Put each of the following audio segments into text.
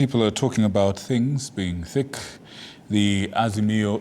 People are talking about things being thick. The Azimio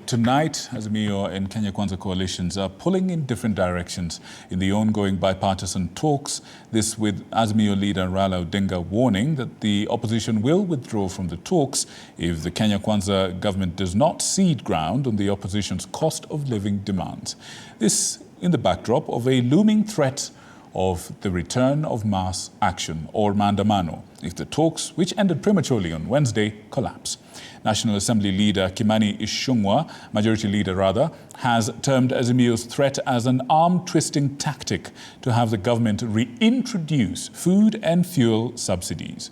and Kenya Kwanza coalitions are pulling in different directions in the ongoing bipartisan talks. This with Azimio leader Raila Odinga warning that the opposition will withdraw from the talks if the Kenya Kwanza government does not cede ground on the opposition's cost of living demands. This in the backdrop of a looming threat of the return of mass action or maandamano if the talks, which ended prematurely on Wednesday, collapse. National Assembly leader Kimani Ichung'wah, majority leader rather, has termed Azimio's threat as an arm-twisting tactic to have the government reintroduce food and fuel subsidies.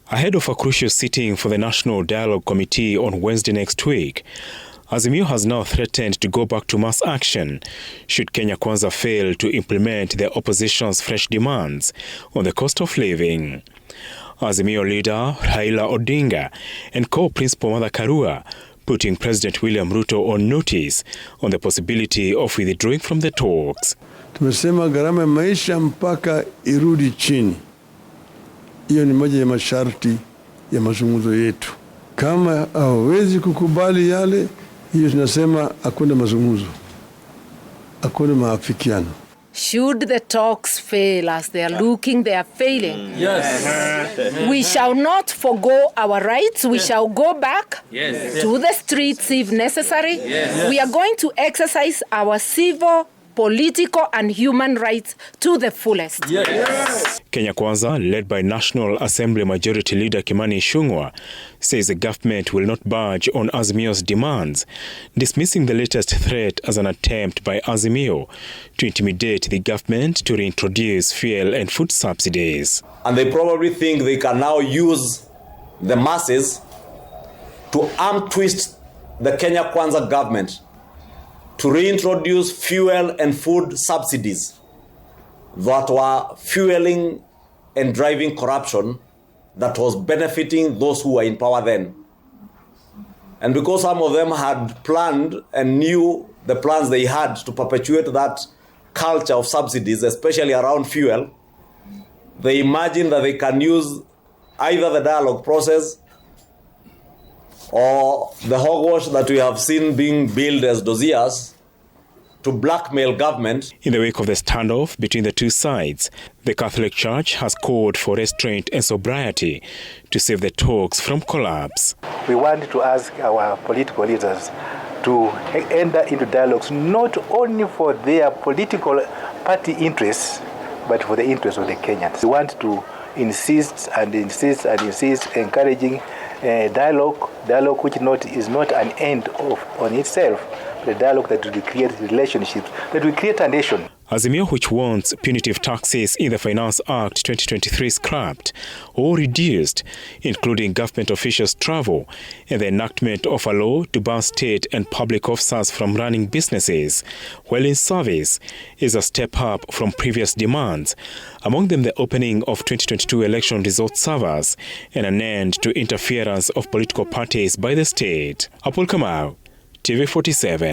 Ahead of a crucial sitting for the National Dialogue Committee on Wednesday next week, Azimio has now threatened to go back to mass action should Kenya Kwanza fail to implement the opposition's fresh demands on the cost of living. Azimio leader Raila Odinga and co-principal Mother Karua putting President William Ruto on notice on the possibility of withdrawing from the talks. Tumesema gharama ya maisha mpaka irudi chini. Hiyo ni moja ya masharti ya mazungumzo yetu. Kama hawezi kukubali yale, hiyo tunasema hakuna mazungumzo, hakuna maafikiano. Should the talks fail as they are looking, they are failing. Yes. We shall not forgo our rights. We shall go back to the streets if necessary. Yes. We are going to exercise our civil, political and human rights to the fullest. Yes. Kenya Kwanza, led by National Assembly Majority Leader Kimani Ichung'wah, says the government will not budge on Azimio's demands, dismissing the latest threat as an attempt by Azimio to intimidate the government to reintroduce fuel and food subsidies. And they probably think they can now use the masses to arm twist the Kenya Kwanza government to reintroduce fuel and food subsidies that were fueling and driving corruption that was benefiting those who were in power then. And because some of them had planned and knew the plans they had to perpetuate that culture of subsidies, especially around fuel, they imagined that they can use either the dialogue process or the hogwash that we have seen being billed as dossiers to blackmail government. In the wake of the standoff between the two sides, the Catholic Church has called for restraint and sobriety to save the talks from collapse. We want to ask our political leaders to enter into dialogues not only for their political party interests, but for the interests of the Kenyans. We want to insist, encouraging dialogue which is not an end on itself, but a dialogue that will create relationships, that will create a nation. Azimio, which wants punitive taxes in the Finance Act 2023 scrapped or reduced, including government officials' travel, and the enactment of a law to ban state and public officers from running businesses while in service, is a step up from previous demands, among them the opening of 2022 election result servers and an end to interference of political parties by the state. Apol Kamau, TV 47.